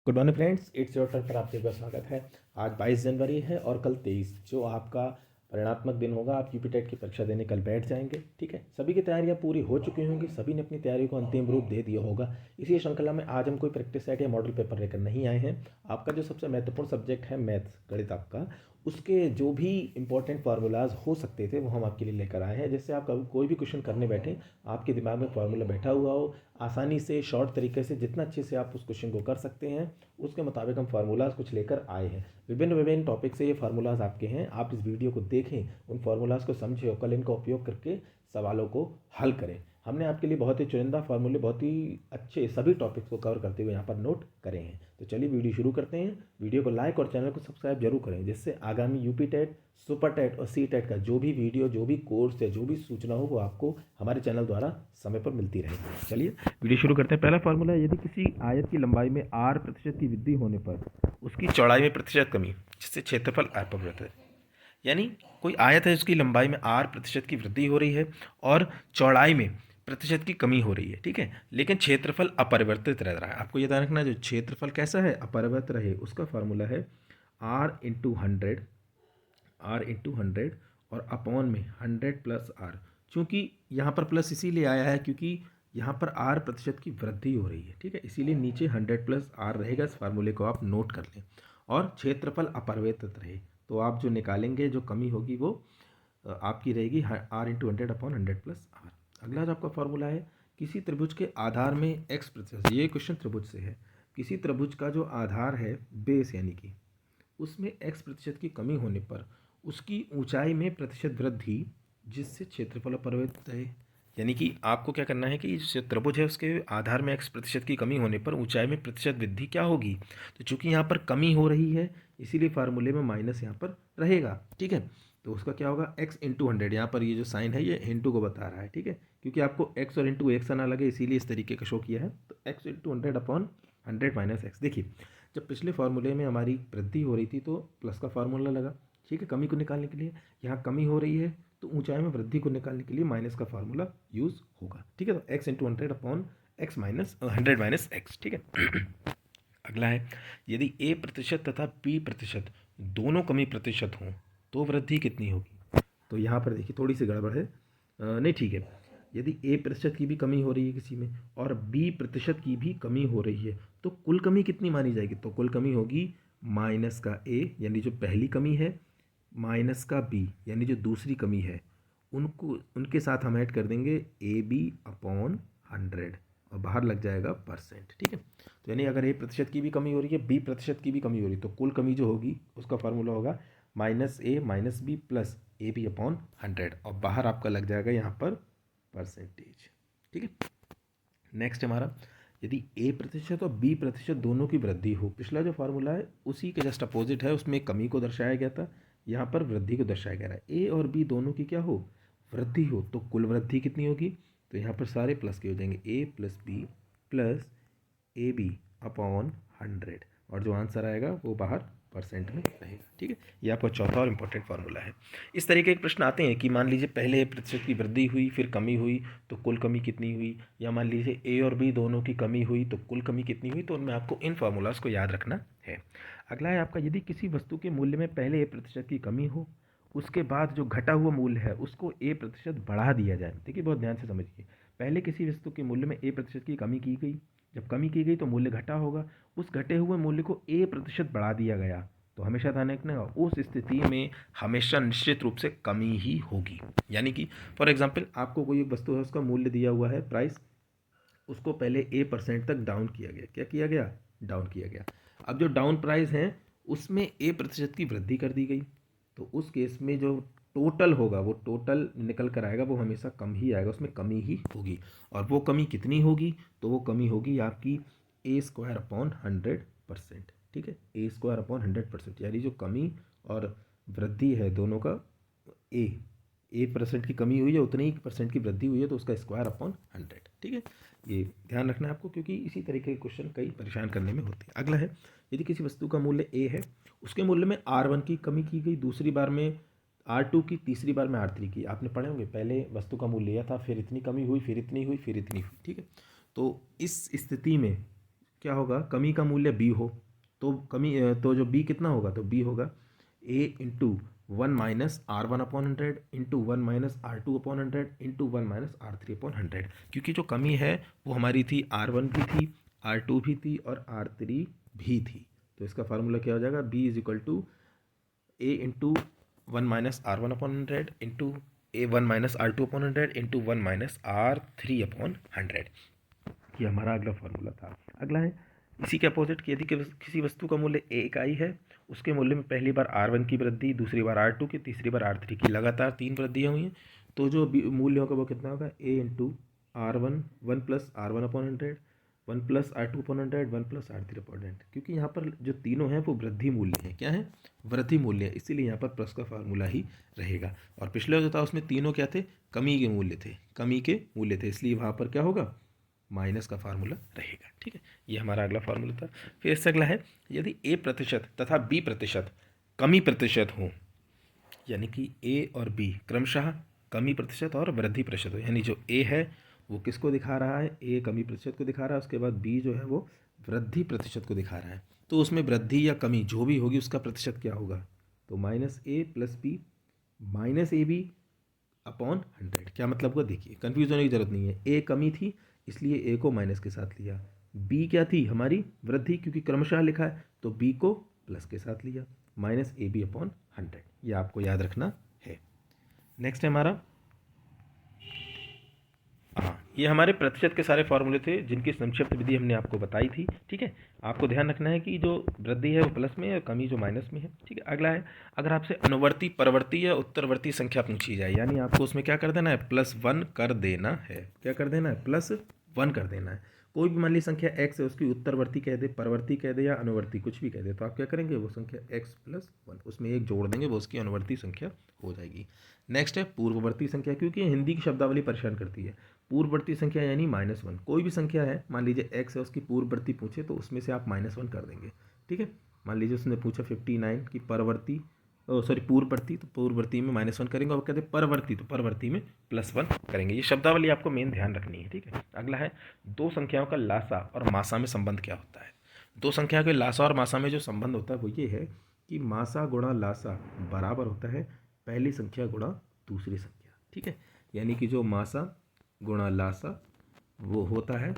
Good morning friends, it's your turn पर आप सभी का स्वागत है। आज 22 जनवरी है और कल 23 जो आपका परिणात्मक दिन होगा। आप यूपीटेट की परीक्षा देने कल बैठ जाएंगे। ठीक है, सभी की तैयारियां पूरी हो चुकी होंगी, सभी ने अपनी तैयारी को अंतिम रूप दे दिया होगा। इसी श्रृंखला में आज हम कोई प्रैक्टिस सेट या मॉडल पेपर लेकर नहीं आए हैं। आपका जो सबसे महत्वपूर्ण सब्जेक्ट है मैथ्स, गणित आपका, उसके जो भी इंपॉर्टेंट फार्मूलाज हो सकते थे वो हम आपके लिए लेकर आए हैं, जिससे आप कभी कोई भी क्वेश्चन करने बैठे आपके दिमाग में फार्मूला बैठा हुआ हो, आसानी से शॉर्ट तरीके से जितना अच्छे से आप उस क्वेश्चन को कर सकते हैं उसके मुताबिक हम फार्मूलाज कुछ लेकर आए हैं। विभिन्न विभिन्न टॉपिक से ये फार्मूलाज आपके हैं। आप इस वीडियो को देखें, उन फार्मूलाज को समझें और कल इनका उपयोग करके सवालों को हल करें। हमने आपके लिए बहुत ही चुनिंदा फार्मूले बहुत ही अच्छे सभी टॉपिक्स को कवर करते हुए यहाँ पर नोट करे हैं। तो चलिए वीडियो शुरू करते हैं। वीडियो को लाइक और चैनल को सब्सक्राइब जरूर करें, जिससे आगामी यूपी टेट, सुपर टेट और सी टेट का जो भी वीडियो, जो भी कोर्स या जो भी सूचना हो वो आपको हमारे चैनल द्वारा समय पर मिलती रहेगी। चलिए वीडियो शुरू करते हैं। पहला फार्मूला है, यदि किसी आयत की लंबाई में r प्रतिशत की वृद्धि होने पर उसकी चौड़ाई में प्रतिशत कमी, जिससे क्षेत्रफल अपरिवर्तित है। यानी कोई आयत है, उसकी लंबाई में r प्रतिशत की वृद्धि हो रही है और चौड़ाई में प्रतिशत की कमी हो रही है। ठीक है, लेकिन क्षेत्रफल अपरिवर्तित रह रहा है। आपको ये ध्यान रखना, जो क्षेत्रफल कैसा है, अपरिवर्तित रहे, उसका फार्मूला है r इंटू हंड्रेड और अपॉन में 100 प्लस r। चूँकि यहाँ पर प्लस इसीलिए आया है क्योंकि यहाँ पर r प्रतिशत की वृद्धि हो रही है। ठीक है, इसीलिए नीचे 100 प्लस r रहेगा। इस फार्मूले को आप नोट कर लें। और क्षेत्रफल अपरिवर्तित रहे तो आप जो निकालेंगे, जो कमी होगी वो आपकी रहेगी r/100/100 + r। अगला जो आपका फार्मूला है, किसी त्रिभुज के आधार में x प्रतिशत, ये क्वेश्चन त्रिभुज से है। किसी त्रिभुज का जो आधार है बेस, यानी कि उसमें x प्रतिशत की कमी होने पर उसकी ऊंचाई में प्रतिशत वृद्धि, जिससे क्षेत्रफल अपरिवर्तित रहे। यानी कि आपको क्या करना है कि जो त्रिभुज है उसके आधार में x प्रतिशत की कमी होने पर ऊंचाई में प्रतिशत वृद्धि क्या होगी। तो चूंकि यहाँ पर कमी हो रही है इसीलिए फार्मूले में माइनस यहाँ पर रहेगा। ठीक है, तो उसका क्या होगा, x/100। यहाँ पर ये जो साइन है ये इंटू को बता रहा है। ठीक है, क्योंकि आपको x और इंटू एक सा ना लगे इसीलिए इस तरीके का शो किया है। तो x/100/100 - x। देखिए, जब पिछले फार्मूले में हमारी वृद्धि हो रही थी तो प्लस का फार्मूला लगा। ठीक है, कमी को निकालने के लिए। यहाँ कमी हो रही है तो ऊंचाई में वृद्धि को निकालने के लिए माइनस का फार्मूला यूज़ होगा। ठीक है, तो x/100/x। ठीक है। अगला है, यदि a प्रतिशत तथा b प्रतिशत दोनों कमी प्रतिशत हों तो वृद्धि कितनी होगी। तो यहाँ पर देखिए थोड़ी सी गड़बड़ है। नहीं, ठीक है, यदि a प्रतिशत की भी कमी हो रही है किसी में और b प्रतिशत की भी कमी हो रही है तो कुल कमी कितनी मानी जाएगी। तो कुल कमी होगी माइनस का a, यानी जो पहली कमी है, माइनस का b, यानी जो दूसरी कमी है, उनको उनके साथ हम ऐड कर देंगे AB/100 और बाहर लग जाएगा परसेंट। ठीक है, तो यानी अगर a प्रतिशत की भी कमी हो रही है, b प्रतिशत की भी कमी हो रही है, तो कुल कमी जो होगी उसका फार्मूला होगा -a-b प्लस AB/100 और बाहर आपका लग जाएगा यहाँ पर परसेंटेज। ठीक है, नेक्स्ट हमारा, यदि a प्रतिशत और b प्रतिशत दोनों की वृद्धि हो। पिछला जो फार्मूला है उसी के जस्ट अपोजिट है, उसमें कमी को दर्शाया गया था, यहाँ पर वृद्धि को दर्शाया गया है। a और b दोनों की क्या हो, वृद्धि हो, तो कुल वृद्धि कितनी होगी। तो यहाँ पर सारे प्लस के हो जाएंगे, a plus b plus AB/100 और जो आंसर आएगा वो बाहर परसेंट में रहेगा। ठीक है, ये आपका चौथा और इम्पोर्टेंट फार्मूला है। इस तरीके के प्रश्न आते हैं कि मान लीजिए पहले प्रतिशत की वृद्धि हुई फिर कमी हुई तो कुल कमी कितनी हुई, या मान लीजिए a और b दोनों की कमी हुई तो कुल कमी कितनी हुई। तो उनमें आपको इन फार्मूलाज को याद रखना है। अगला है आपका, यदि किसी वस्तु के मूल्य में पहले a प्रतिशत की कमी हो, उसके बाद जो घटा हुआ मूल्य है उसको a प्रतिशत बढ़ा दिया जाए। देखिए बहुत ध्यान से समझिए, पहले किसी वस्तु के मूल्य में a प्रतिशत की कमी की गई, जब कमी की गई तो मूल्य घटा होगा, उस घटे हुए मूल्य को a प्रतिशत बढ़ा दिया गया तो हमेशा ध्यान रखना, उस स्थिति में हमेशा निश्चित रूप से कमी ही होगी। यानी कि फॉर एग्जांपल आपको कोई एक वस्तु है, उसका मूल्य दिया हुआ है प्राइस, उसको पहले a% तक डाउन किया गया। क्या किया गया, डाउन किया गया। अब जो डाउन प्राइस है उसमें a प्रतिशत की वृद्धि कर दी गई, तो उस केस में जो टोटल होगा वो टोटल निकल कर आएगा, वो हमेशा कम ही आएगा, उसमें कमी ही होगी। और वो कमी कितनी होगी, तो वो कमी होगी आपकी a² / 100%। ठीक है, a² / 100%, यानी जो कमी और वृद्धि है दोनों का, a% की कमी हुई है उतनी ही परसेंट की वृद्धि हुई है तो उसका ² / 100। ठीक है, ये ध्यान रखना है आपको, क्योंकि इसी तरीके के क्वेश्चन कई परेशान करने में होते हैं। अगला है, यदि किसी वस्तु का मूल्य a है, उसके मूल्य में r1 की कमी की गई, दूसरी बार में r2 की, तीसरी बार में r3 की। आपने पढ़े होंगे, पहले वस्तु का मूल्य लिया था, फिर इतनी कमी हुई, फिर इतनी हुई, फिर इतनी हुई। ठीक है, तो इस स्थिति में क्या होगा, कमी का मूल्य b हो तो तो जो b कितना होगा, तो b होगा a into 1 - R1/100 into 1 - R2/100 into 1 - R3/100, क्योंकि जो कमी है वो हमारी थी R1 भी थी, R2 भी थी और R3 भी थी। तो इसका फार्मूला क्या हो जाएगा, b is equal to a into 1 - R1/100 into A1 - R2/100 into 1 - R3/100। ये हमारा अगला फार्मूला था। अगला है इसी के अपोजिट कि यदि किसी वस्तु का मूल्य ए इकाई है, उसके मूल्य में पहली बार R1 की वृद्धि, दूसरी बार R2 की, तीसरी बार R3 की, लगातार 3 वृद्धियाँ हुई हैं, तो जो मूल्य होगा वो कितना होगा, a into R1 1 + R1/100 1 + R2/100 1 + R3/100, क्योंकि यहाँ पर जो तीनों हैं वो वृद्धि मूल्य हैं। क्या है, वृद्धि मूल्य है, इसीलिए यहाँ पर प्लस का फार्मूला ही रहेगा। और पिछले जो था उसमें तीनों क्या थे, कमी के मूल्य थे, कमी के मूल्य थे, इसलिए वहाँ पर क्या होगा, माइनस का फार्मूला रहेगा। ठीक है, ये हमारा अगला फार्मूला था। फिर इससे अगला है, यदि a% तथा b% कमी प्रतिशत हो, यानी कि a और b क्रमशः कमी प्रतिशत और वृद्धि प्रतिशत हो, यानी जो a है वो किसको दिखा रहा है, a कमी प्रतिशत को दिखा रहा है, उसके बाद b जो है वो वृद्धि प्रतिशत को दिखा रहा है, तो उसमें वृद्धि या कमी जो भी होगी उसका प्रतिशत क्या होगा, तो -a + b -ab/100। क्या मतलब हुआ, देखिए कंफ्यूज होने की जरूरत नहीं है, a कमी थी इसलिए a को माइनस के साथ लिया, b क्या थी हमारी वृद्धि क्योंकि क्रमशः लिखा है तो b को प्लस के साथ लिया, -ab/100। ये आपको याद रखना है। नेक्स्ट है हमारा, हाँ ये हमारे प्रतिशत के सारे फॉर्मूले थे जिनकी संक्षिप्त विधि हमने आपको बताई थी। ठीक है, आपको ध्यान रखना है कि जो वृद्धि है वो प्लस में है और कमी जो माइनस में है। ठीक है, अगला है, अगर आपसे अनुवर्ती, परवर्ती या उत्तरवर्ती संख्या पूछी जाए, यानी आपको उसमें क्या कर देना है, +1 कर देना है। क्या कर देना है, +1 कर देना है। कोई भी मान ली संख्या x है, उसकी उत्तरवर्ती कह दे, परवर्ती कह दे या अनुवर्ती कुछ भी कह दे, तो आप क्या करेंगे, वो संख्या x + 1 उसमें एक जोड़ देंगे, वो उसकी अनुवर्ती संख्या हो जाएगी। नेक्स्ट है पूर्ववर्ती संख्या, क्योंकि हिंदी की शब्दावली परेशान करती है। पूर्ववर्ती संख्या यानी -1, कोई भी संख्या है, मान लीजिए x है, उसकी पूर्ववर्ती पूछे तो उसमें से आप -1 कर देंगे। ठीक है, मान लीजिए उसने पूछा 59 की परवर्ती, सॉरी पूर्ववर्ती, तो पूर्ववर्ती में -1 करेंगे, और कहते हैं परवर्ती, तो परवर्ती में +1 करेंगे। ये शब्दावली आपको मेन ध्यान रखनी है। ठीक है, अगला है, दो संख्याओं का लासा और मासा में संबंध क्या होता है। दो संख्या के लासा और मासा में जो संबंध होता है वो ये है कि मासा गुणा लासा बराबर होता है पहली संख्या गुणा दूसरी संख्या। ठीक है, यानी कि जो मासा गुणा लासा वो होता है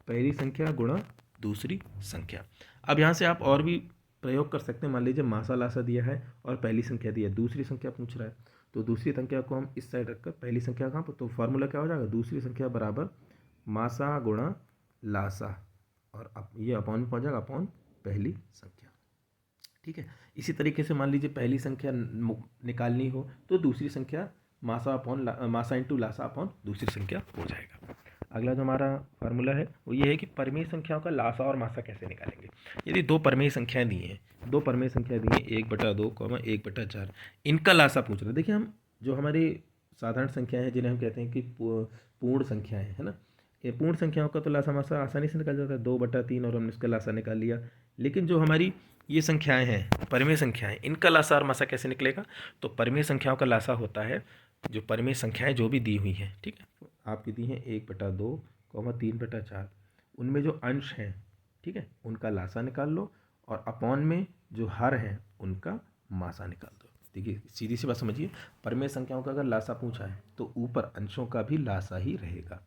पहली संख्या गुणा दूसरी संख्या। अब यहाँ से आप और भी प्रयोग कर सकते हैं, मान लीजिए मासा लासा दिया है और पहली संख्या दी है, दूसरी संख्या पूछ रहा है, तो दूसरी संख्या को हम इस साइड रखकर पहली संख्या कहाँ पर, तो फार्मूला क्या हो जाएगा, दूसरी संख्या बराबर मासा गुणा लासा, और ये अपॉन में पहुँच जाएगा, अपॉन पहली संख्या। ठीक है, इसी तरीके से मान लीजिए पहली संख्या निकालनी हो तो दूसरी संख्या मासा इंटू लासा अपॉन दूसरी संख्या हो जाएगा। अगला जो हमारा फार्मूला है वो ये है कि परमेय संख्याओं का लासा और मासा कैसे निकालेंगे। यदि दो परमेय संख्याएं दी हैं, 1/2, 1/4, इनका लासा पूछ रहे हैं। देखिए हम जो हमारी साधारण संख्याएं हैं जिन्हें हम कहते हैं कि पूर्ण संख्याएं है ना, ये पूर्ण संख्याओं का तो लासा मासा आसानी से निकल जाता है, 2/3 और हमने इसका लासा निकाल लिया। लेकिन जो हमारी ये संख्याएं हैं परिमेय संख्याएं, इनका लासा और मासा कैसे निकलेगा, तो परिमेय संख्याओं का लासा होता है जो परिमेय संख्याएं जो भी दी हुई हैं, ठीक है, तो आपकी दी हैं 1/2, 3/4, उनमें जो अंश हैं, ठीक है, उनका लासा निकाल लो, और अपॉन में जो हर हैं उनका मासा निकाल दो। देखिए सीधी सी बात समझिए, परिमेय संख्याओं का अगर लासा पूछा है तो ऊपर अंशों का भी लासा ही रहेगा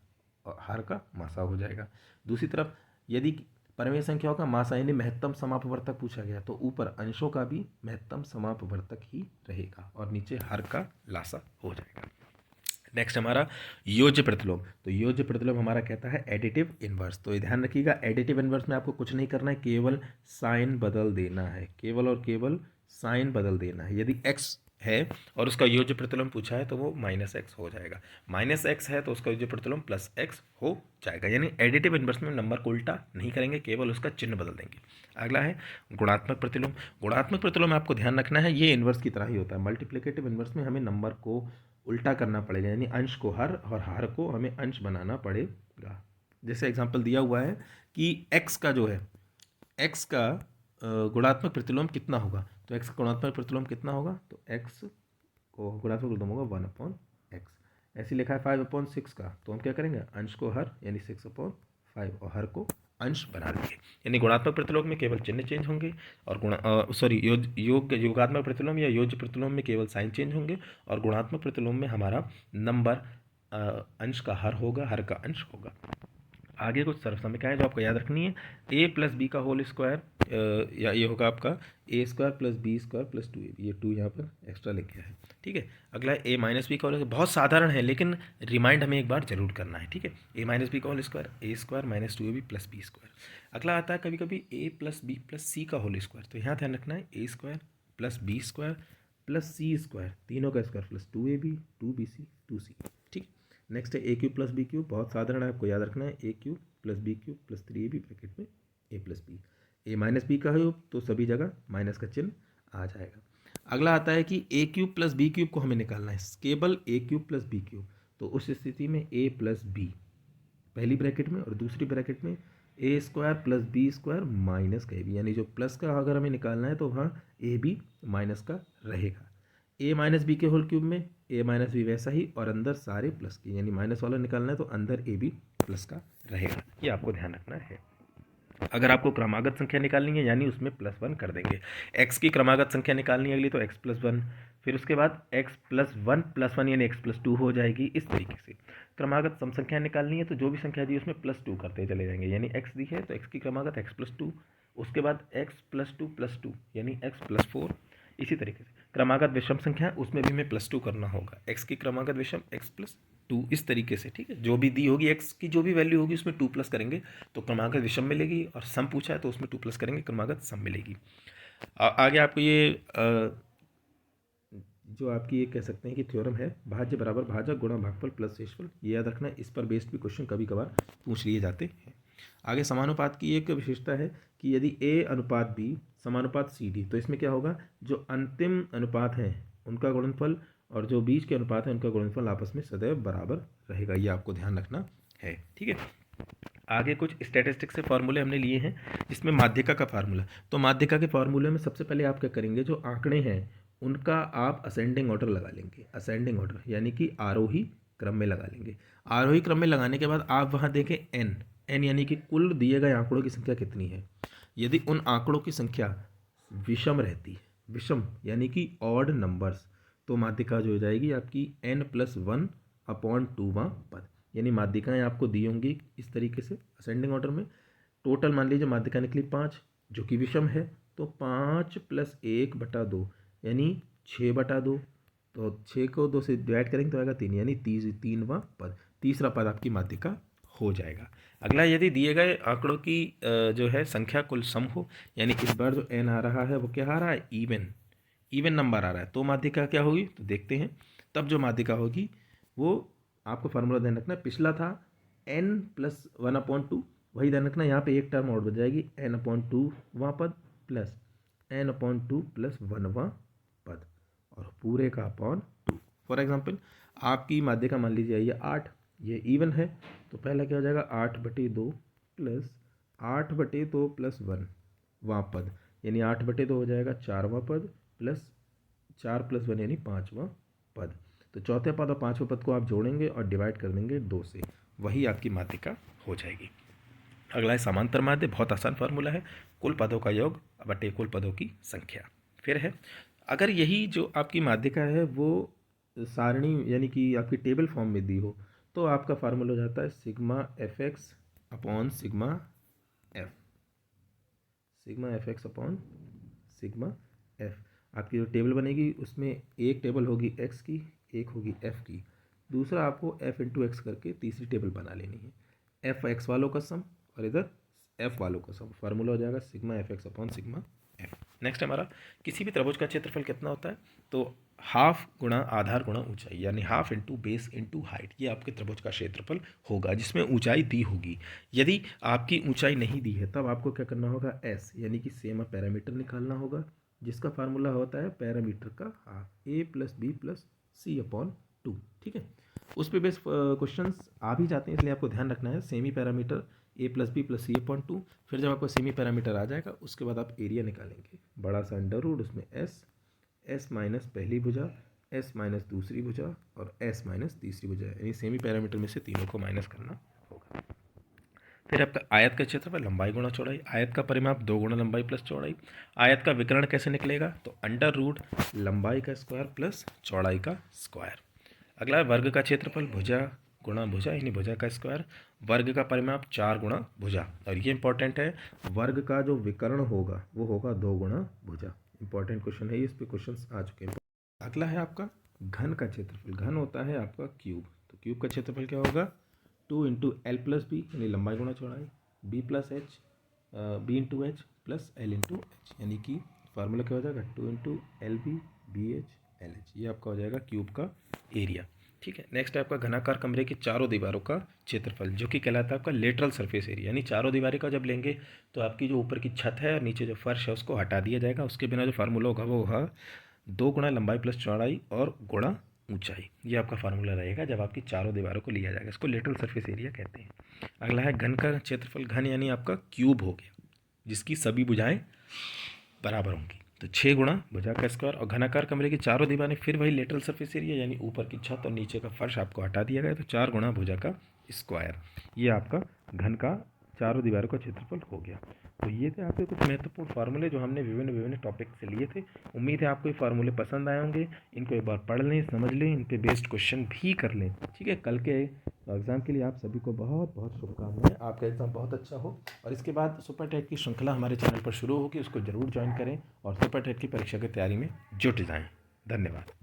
और हर का मासा हो जाएगा। दूसरी तरफ यदि परिमेय संख्याओं का मासा यानी महत्तम समापवर्तक पूछा गया तो ऊपर अंशों का भी महत्तम समापवर्तक ही रहेगा और नीचे हर का लासा हो जाएगा। नेक्स्ट हमारा योज्य प्रतिलोम, तो योज्य प्रतिलोम हमारा कहता है एडिटिव इनवर्स। तो ये ध्यान रखिएगा, एडिटिव इनवर्स में आपको कुछ नहीं करना है, केवल साइन बदल देना है, केवल और केवल साइन बदल देना है। यदि x है और उसका योज्य प्रतिलोम पूछा है तो वो -x हो जाएगा, -x है तो उसका योज्य प्रतिलोम +x हो जाएगा। यानी एडिटिव इनवर्स में नंबर को उल्टा नहीं करेंगे, केवल उसका चिन्ह बदल देंगे। अगला है गुणात्मक प्रतिलोम। गुणात्मक प्रतिलोम में आपको ध्यान रखना है ये इनवर्स की तरह ही होता है। मल्टीप्लिकेटिव इनवर्स में हमें नंबर को उल्टा करना पड़ेगा, यानी अंश को हर और हर को हमें अंश बनाना पड़ेगा। जैसे एग्जांपल दिया हुआ है कि x का जो है, x का गुणात्मक प्रतिलोम कितना होगा, तो x का गुणात्मक प्रतिलोम कितना होगा, तो x को गुणात्मक प्रतिलोम होगा 1/x। ऐसे लिखा है 5/6 का, तो हम क्या करेंगे, अंश को हर यानी 6/5 और हर को अंश बना देंगे। यानी गुणात्मक प्रतिलोम में केवल चिन्ह चेंज होंगे और योगात्मक प्रतिलोम या योज्य प्रतिलोम में केवल साइन चेंज होंगे और गुणात्मक प्रतिलोम में हमारा नंबर अंश का हर होगा, हर का अंश होगा। आगे कुछ सर्वसमीकरण जो आपको याद रखनी है, ए प्लस बी का होल स्क्वायर या ये होगा आपका A square plus B square plus 2ab, ये 2 यहाँ पर एक्स्ट्रा लिख गया है, ठीक है। अगला ए माइनस बी का होल, बहुत साधारण है लेकिन रिमाइंड हमें एक बार जरूर करना है, ठीक है। ए माइनस बी का whole square A square minus 2ab plus B square. अगला आता है कभी कभी A plus B plus C का होल स्क्वायर, तो यहाँ ध्यान रखना है A square plus B square plus C square, तीनों का square plus 2ab 2bc 2c, ठीक। नेक्स्ट है A cube plus B cube, बहुत साधारण है, आपको याद रखना है A cube plus B cube plus 3ab bracket में A plus B. A minus B का हो तो सभी जगह माइनस का चिन्ह आ जाएगा। अगला आता है कि A cube plus B cube को हमें निकालना है, केवल A cube plus B cube, तो उस स्थिति में ए प्लस बी पहली ब्रैकेट में और दूसरी ब्रैकेट में A square plus B square minus का ए बी, यानी जो प्लस का अगर हमें निकालना है तो वहाँ ए बी माइनस का रहेगा। ए माइनस बी के होल क्यूब में ए माइनस बी वैसा ही और अंदर सारे प्लस के, यानी माइनस वाला निकालना है तो अंदर ए बी प्लस का रहेगा, ये आपको ध्यान रखना है। अगर आपको क्रमागत संख्या निकालनी है यानी उसमें +1 कर देंगे। x की क्रमागत संख्या निकालनी है अगली तो x + 1, फिर उसके बाद x + 1 यानी x + 2 हो जाएगी। इस तरीके से क्रमागत सम संख्या निकालनी है तो जो भी संख्या दी उसमें +2 करते चले जाएंगे, यानी x दी है तो x की क्रमागत x + 2, उसके बाद x + 2 यानी x + 4। इसी तरीके से क्रमागत विषम संख्या उसमें भी हमें +2 करना होगा, x की क्रमागत विषम x + 2, इस तरीके से, ठीक है। जो भी दी होगी x की जो भी वैल्यू होगी उसमें 2 प्लस करेंगे तो क्रमागत विषम मिलेगी और सम पूछा है तो उसमें 2 प्लस करेंगे क्रमागत सम मिलेगी। आगे आपको ये जो आपकी ये कह सकते हैं कि थ्योरम है भाज्य बराबर भाजक गुणा भागफल प्लस शेषफल, ये याद रखना है, इस पर बेस्ड भी क्वेश्चन कभी कभार पूछ लिए जाते हैं। आगे समानुपात की एक विशेषता है कि यदि a अनुपात b समानुपात cd, तो इसमें क्या होगा, जो अंतिम अनुपात हैं उनका गुणनफल और जो बीच के अनुपात हैं उनका गुणनफल आपस में सदैव बराबर रहेगा, ये आपको ध्यान रखना है, ठीक है। आगे कुछ स्टैटिस्टिक्स से फार्मूले हमने लिए हैं जिसमें माध्यिका का फार्मूला, तो माध्यिका के फार्मूले में सबसे पहले आप क्या करेंगे, जो आंकड़े हैं उनका आप असेंडिंग ऑर्डर लगा लेंगे, असेंडिंग ऑर्डर यानी कि आरोही क्रम में लगा लेंगे। आरोही क्रम में लगाने के बाद आप वहाँ देखें n यानी कि कुल दिए गए आंकड़ों की संख्या कितनी है। यदि उन आंकड़ों की संख्या विषम रहती है, विषम यानी कि ऑड नंबर्स, तो माध्यिका जो हो जाएगी आपकी n+1/2वां पद, यानी माध्यिकाएँ आपको दी होंगी इस तरीके से असेंडिंग ऑर्डर में। टोटल मान लीजिए माध्यिका निकली 5 जो कि विषम है, तो 5 + 1/2 यानी 6/2, तो 6 को 2 से डिवाइड करेंगे तो आएगा 3, यानी 3वां पद, तीसरा पद आपकी माध्यिका हो जाएगा। अगला, यदि दिए गए आंकड़ों की जो है संख्या कुल सम हो, यानी इस बार जो n आ रहा है वो क्या आ रहा है, इवन नंबर आ रहा है, तो माध्यिका क्या होगी, तो देखते हैं। तब जो माध्यिका होगी वो आपको फार्मूला ध्यान रखना है, पिछला था n+1/2, वही ध्यान रखना, यहाँ पे एक टर्म और बच जाएगी n/2वां पद प्लस n/2 + 1वां पद और पूरे का अपॉन 2। फॉर एग्जाम्पल आपकी माध्यिका मान लीजिए ये 8, ये इवन है, तो पहला क्या हो जाएगा 8/2 प्लस 8/2 + 1वां पद, यानी 8/2 हो जाएगा 4वां पद प्लस 4 + 1 यानी 5वां पद। तो चौथे पद और 5वें पद को आप जोड़ेंगे और डिवाइड कर देंगे 2 से, वही आपकी माध्यिका हो जाएगी। अगला है समांतर माध्य, बहुत आसान फार्मूला है, कुल पदों का योग बटे कुल पदों की संख्या। फिर है, अगर यही जो आपकी माध्यिका है वो सारणी यानी कि आपकी टेबल फॉर्म में दी हो, तो आपका फार्मूला हो जाता है σfx/σf, σfx/σf। आपकी जो टेबल बनेगी उसमें एक टेबल होगी x की, एक होगी f की, दूसरा आपको f × x करके तीसरी टेबल बना लेनी है, f(x) वालों का सम और इधर f वालों का सम, फार्मूला हो जाएगा σfx/σf। नेक्स्ट हमारा, किसी भी त्रिभुज का क्षेत्रफल कितना होता है, तो हाफ गुणा आधार गुणा ऊंचाई, यानी half into base into height, ये आपके त्रिभुज का क्षेत्रफल होगा जिसमें ऊंचाई दी होगी। यदि आपकी ऊंचाई नहीं दी है तब आपको क्या करना होगा, s यानी कि सेम पैरामीटर निकालना होगा, जिसका फार्मूला होता है पैरामीटर का हाफ, a + b + c/2, ठीक है। उस पर बेस क्वेश्चन आ भी जाते हैं, इसलिए आपको ध्यान रखना है semi parameter a + b + c/2। फिर जब आपको सेमी पैरामीटर आ जाएगा उसके बाद आप एरिया निकालेंगे, बड़ा सा अंडर रूट, उसमें s पहली भुजा, s - दूसरी भुजा और s - तीसरी भुजा, यानी सेमी पैरामीटर में से तीनों को माइनस करना होगा। फिर आपका आयत का क्षेत्रफल लंबाई गुणा चौड़ाई, आयत का परिमाप 2 गुणा लंबाई प्लस चौड़ाई। आयत का विकर्ण कैसे निकलेगा, तो अंडर रूट लंबाई का स्क्वायर प्लस चौड़ाई का स्क्वायर। अगला है वर्ग का क्षेत्रफल भुजा गुणा भुजा यानी भुजा का स्क्वायर, वर्ग का परिमाप 4 गुणा भुजा। और ये इंपॉर्टेंट है, वर्ग का जो विकर्ण होगा वो होगा 2 गुणा भुजा। इंपॉर्टेंट क्वेश्चन है ये, इस पे क्वेश्चन आ चुके हैं। अगला है आपका घन का क्षेत्रफल, घन होता है आपका क्यूब, तो क्यूब का क्षेत्रफल क्या होगा, 2 इंटू एल प्लस बी यानी लंबाई गुणा चौड़ाई, B plus H B into H plus L into H, यानी कि फार्मूला क्या हो जाएगा 2 into L B H L H. ये आपका हो जाएगा क्यूब का एरिया। ठीक है, नेक्स्ट है आपका घनाकार कमरे की चारों दीवारों का क्षेत्रफल, जो कि कहलाता है आपका लेटरल सरफेस एरिया, यानी चारों दीवारें का जब लेंगे तो आपकी जो ऊपर की छत है और नीचे जो फर्श है उसको हटा दिया जाएगा। उसके बिना जो फार्मूला होगा वो होगा 2 गुणा लंबाई प्लस चौड़ाई और गुणा ऊंचाई। ये आपका फार्मूला रहेगा जब आपकी चारों दीवारों को लिया जाएगा, इसको लेटरल सरफेस एरिया कहते हैं। अगला है घन का क्षेत्रफल, घन यानी आपका क्यूब हो गया जिसकी सभी भुजाएं बराबर होंगी, तो 6 गुणा भुजा का स्क्वायर। और घनाकार कमरे की चारों दीवारें फिर वही लेटरल सरफेस एरिया यानी ऊपर की छत और नीचे का फर्श आपको हटा दिया गया, तो 4 गुणा भुजा का स्क्वायर। ये आपका घन का चारों दीवारों का क्षेत्रफल हो गया। तो ये थे आपके कुछ महत्वपूर्ण फार्मूले जो हमने विभिन्न विभिन्न टॉपिक से लिए थे। उम्मीद है आपको ये फार्मूले पसंद आए होंगे। इनको एक बार पढ़ लें, समझ लें, इन पे बेस्ड क्वेश्चन भी कर लें। ठीक है, कल के एग्ज़ाम के लिए आप सभी को बहुत बहुत शुभकामनाएं। आपका एग्ज़ाम बहुत अच्छा हो। और इसके बाद सुपर टेट की श्रृंखला हमारे चैनल पर शुरू होगी, उसको ज़रूर ज्वाइन करें और सुपर टेट की परीक्षा की तैयारी में जुट जाएँ। धन्यवाद।